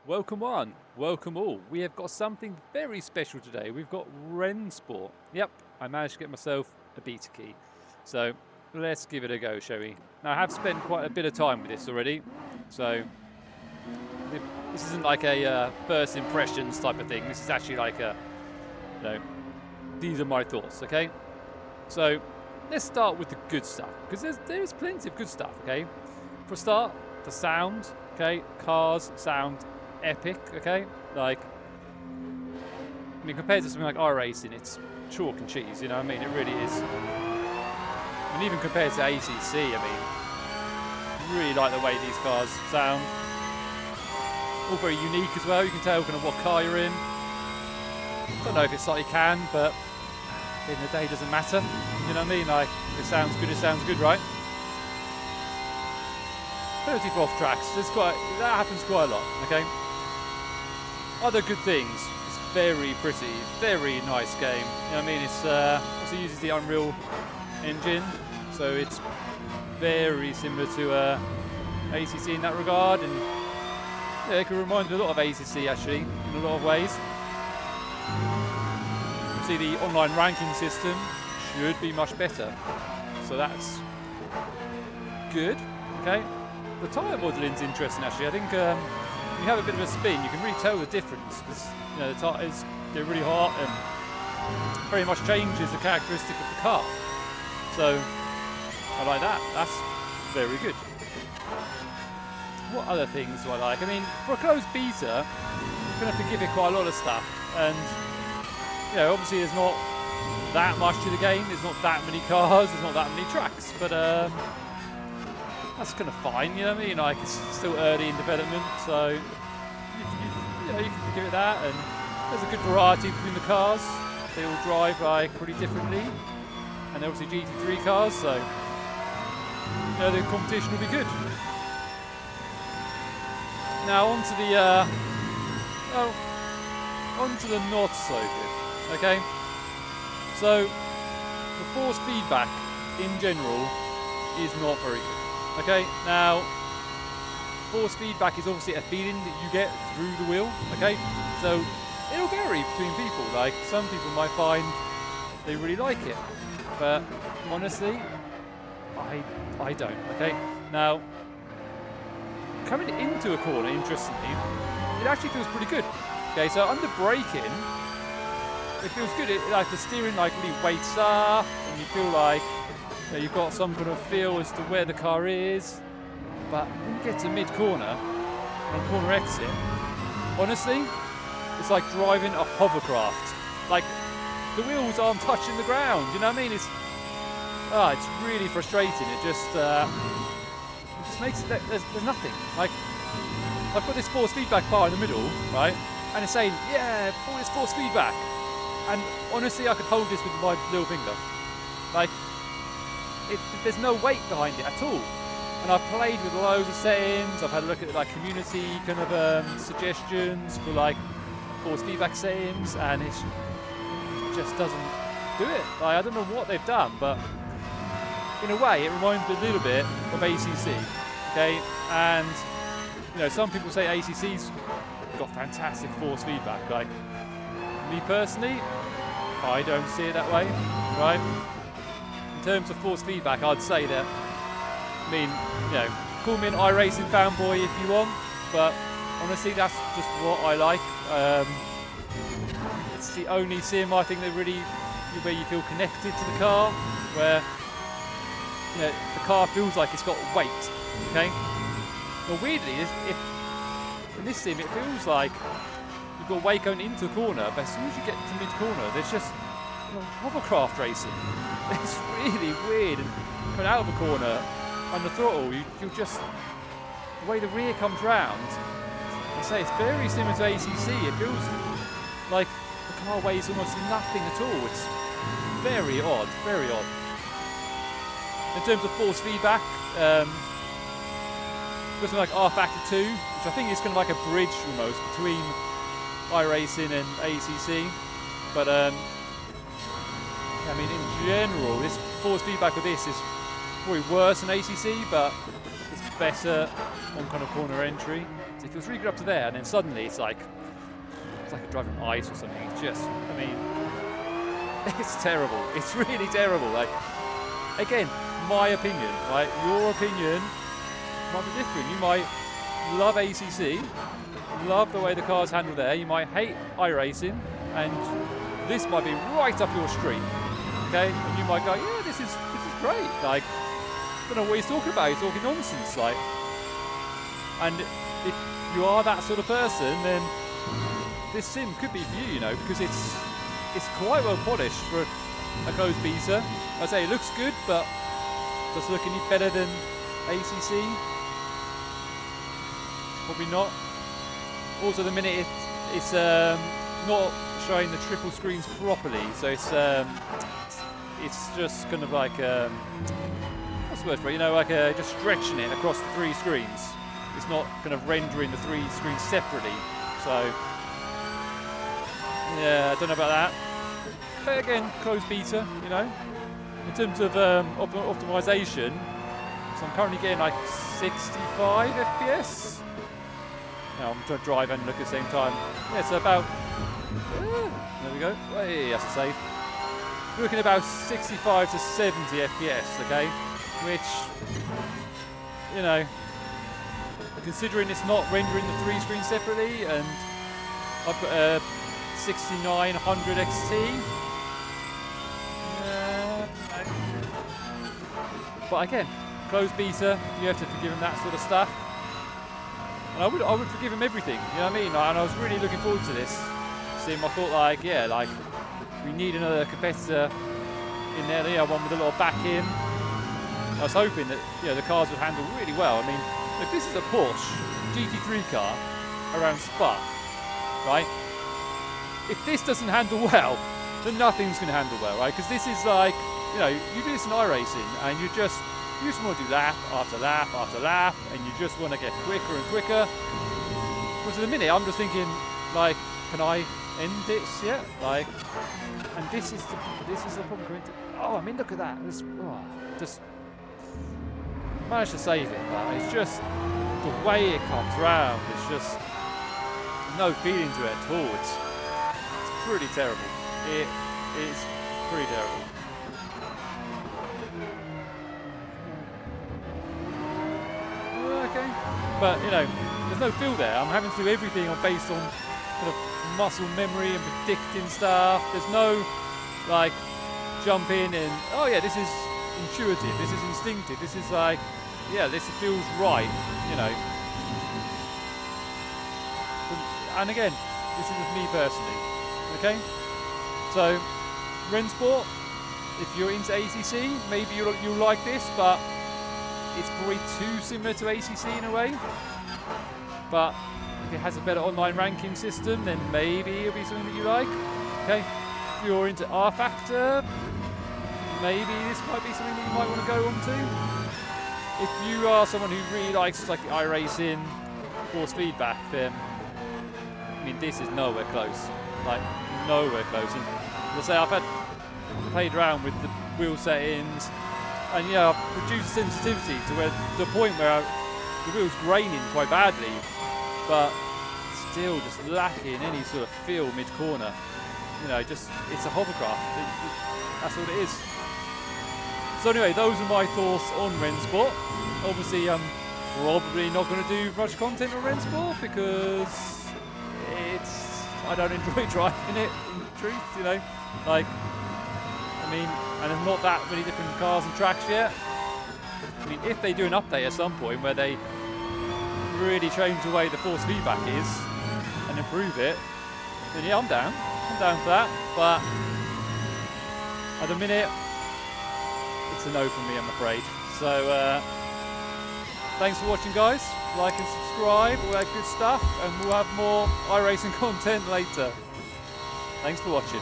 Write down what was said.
Welcome one, welcome all. We have got something very special today. We've got Rennsport. Yep, I managed to get myself a beta key. So let's give it a go, shall we? Now I have spent quite a bit of time with this already. So this isn't like a first impressions type of thing. This is actually like a, these are my thoughts, okay? So let's start with the good stuff, because there's plenty of good stuff, okay? For a start, the sound, okay? Cars sound epic, okay? Like, I mean, compared to something like iracing, it's chalk and cheese, you know what I mean? It really is. I mean, even compared to ACC, I mean, really like the way these cars sound. All very unique as well. You can tell kind of what car you're in. Don't know if it's like you can, but at the end of the day, it doesn't matter. You know what I mean? Like, it sounds good, right? Penalty for off tracks. That happens quite a lot, okay? Other good things. It's very pretty, very nice game. You know what I mean? It's also uses the Unreal Engine, so it's very similar to ACC in that regard, and yeah, it can remind me a lot of ACC actually in a lot of ways. See, the online ranking system should be much better, so that's good. Okay, the tyre modeling's interesting actually. I think when you have a bit of a spin, you can really tell the difference, because you know the tyres get really hot and very much changes the characteristic of the car. So I like that. That's very good. What other things do I like? I mean, for a closed beta, you're going to have to give it quite a lot of stuff, and you know, obviously there's not that much to the game. There's not that many cars. There's not that many tracks, but that's kind of fine. You know what I mean? Like, it's still early in development, so you can give it that. And there's a good variety between the cars. They all drive like pretty differently, and they're obviously GT3 cars, so you know the competition will be good. Now onto the not so good. Okay, so the force feedback in general is not very good. Okay, now force feedback is obviously a feeling that you get through the wheel. Okay, so it'll vary between people. Like, some people might find they really like it, but honestly, I don't. Okay, now coming into a corner, interestingly, it actually feels pretty good. Okay, so under braking, it feels good. Like the steering really weights up, and you feel like you've got some kind of feel as to where the car is. But when you get to mid-corner and corner exit, honestly, it's like driving a hovercraft. Like, the wheels aren't touching the ground. You know what I mean? It's really frustrating. It just makes it. There's nothing. Like, I've got this force feedback bar in the middle, right? And it's saying, yeah, all this force feedback. And honestly, I could hold this with my little finger. Like, there's no weight behind it at all. And I've played with loads of settings. I've had a look at like community kind of suggestions for like force feedback settings, and it just doesn't do it. Like, I don't know what they've done, but in a way, it reminds me a little bit of ACC. Okay, and you know, some people say ACC's got fantastic force feedback. Like, me personally, I don't see it that way, right? In terms of force feedback, I'd say that, I mean, you know, call me an iRacing fanboy if you want, but honestly, that's just what I like. It's the only sim I think that really, where you feel connected to the car, where you know, the car feels like it's got weight, okay? Well, weirdly, in this sim, it feels like you've got weight going into the corner, but as soon as you get to mid-corner, there's just hovercraft racing. It's really weird. And coming out of a corner on the throttle, you'll just, the way the rear comes round, I say it's very similar to ACC. It feels like the car weighs almost nothing at all. It's very odd, very odd. In terms of force feedback, something like R Factor 2, which I think is kind of like a bridge almost between iRacing and ACC. But I mean, in general, this force feedback with this is probably worse than ACC, but it's better on kind of corner entry. So it feels really good up to there, and then suddenly it's like driving on ice or something. It's just, I mean, it's terrible. It's really terrible. Like, again, my opinion, right? Your opinion might be different. You might love ACC, love the way the cars handle there. You might hate iRacing, and this might be right up your street. Okay, and you might go, yeah, this is great. Like, I don't know what he's talking about. He's talking nonsense. Like, and if you are that sort of person, then this sim could be for you, you know, because it's quite well polished for a closed beta. I say it looks good, but does it look any better than ACC? Probably not. Also, the minute it's not showing the triple screens properly, so it's just kind of like what's the word for it? You know, like just stretching it across the 3 screens. It's not kind of rendering the 3 screens separately. So yeah, I don't know about that. But again, closed beta, you know. In terms of optimization, so I'm currently getting like 65 FPS. Now I'm trying to drive and look at the same time. Yeah, so about there we go. Hey, that's a save. We're looking at about 65 to 70 FPS, okay? Which, you know, considering it's not rendering the 3 screens separately, and I've got a 6900 XT. But again, closed beta, you have to forgive him that sort of stuff. And I would forgive him everything, you know what I mean? And I was really looking forward to this sim. I thought, like, yeah, like, we need another competitor in there, you know, one with a little back in. I was hoping that, you know, the cars would handle really well. I mean, look, this is a Porsche GT3 car around Spa, right? If this doesn't handle well, then nothing's going to handle well, right? Because this is like, you know, you do this in iRacing, and you just want to do lap after lap after lap, and you just want to get quicker and quicker. Because at the minute, I'm just thinking, like, can I end this yet? Like, and this is the problem. Oh, I mean, look at that. Just managed to save it, but it's just the way it comes round. It's just no feeling to it at all. It's pretty terrible. It is pretty terrible. Okay, but you know, there's no feel there. I'm having to do everything based on kind of muscle memory and predicting stuff. There's no like jump in and oh yeah, this is intuitive, this is instinctive, this is like, yeah, this feels right, you know. And again, this is with me personally. Okay, so Rennsport, if you're into ACC, maybe you'll like this, but it's probably too similar to ACC in a way. But if it has a better online ranking system, then maybe it'll be something that you like. Okay, if you're into R Factor, maybe this might be something that you might want to go on to. If you are someone who really likes like the iRacing, force feedback, then I mean this is nowhere close. Like nowhere close. And as I say, I've played around with the wheel settings, and you know, I've reduced sensitivity to the point where the wheel's graining quite badly, but still just lacking any sort of feel mid-corner. You know, just it's a hovercraft. That's what it is. So anyway, those are my thoughts on Rennsport. Obviously, I'm probably not going to do much content on Rennsport because I don't enjoy driving it, in truth, you know. Like, I mean, and there's not that many different cars and tracks yet. I mean, if they do an update at some point where they really change the way the force feedback is and improve it, then yeah, I'm down. I'm down for that. But at the minute, it's a no from me, I'm afraid. So, thanks for watching, guys. Like and subscribe, all that good stuff, and we'll have more iRacing content later. Thanks for watching.